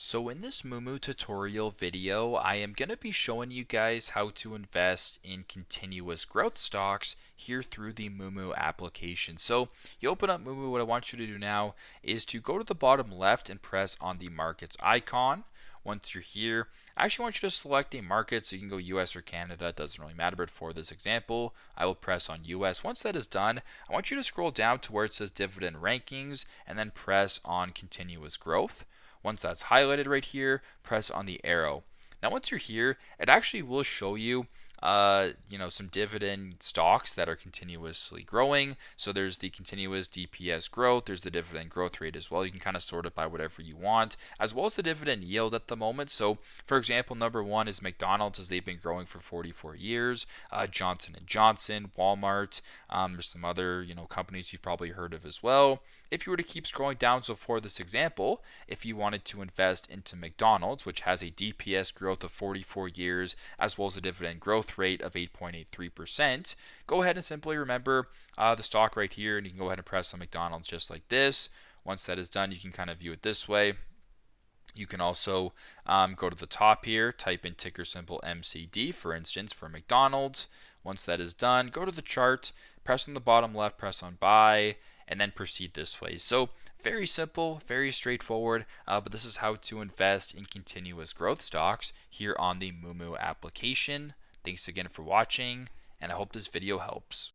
So in this Moomoo tutorial video, I am going to be showing you guys how to invest in continuous growth stocks here through the Moomoo application. So you open up Moomoo, what I want you to do now is to go to the bottom left and press on the markets icon. Once you're here, I actually want you to select a market, so you can go US or Canada, it doesn't really matter, but for this example, I will press on US. Once that is done, I want you to scroll down to where it says dividend rankings and then press on continuous growth. Once that's highlighted right here, press on the arrow. Now once you're here, it actually will show you some dividend stocks that are continuously growing. So there's the continuous DPS growth, there's the dividend growth rate as well. You can kind of sort it by whatever you want, as well as the dividend yield at the moment. So for example, number one is McDonald's, as they've been growing for 44 years. Johnson and Johnson, Walmart. There's some other companies you've probably heard of as well. If you were to keep scrolling down, so for this example, if you wanted to invest into McDonald's, which has a DPS growth of 44 years, as well as a dividend growth rate of 8.83%, go ahead and simply remember the stock right here, and you can go ahead and press on McDonald's just like this. Once that is done, you can kind of view it this way. You can also go to the top here, type in ticker symbol MCD, for instance, for McDonald's. Once that is done, go to the chart, press on the bottom left, press on buy, and then proceed this way. So very simple, very straightforward, but this is how to invest in continuous growth stocks here on the Moomoo application. Thanks again for watching, and I hope this video helps.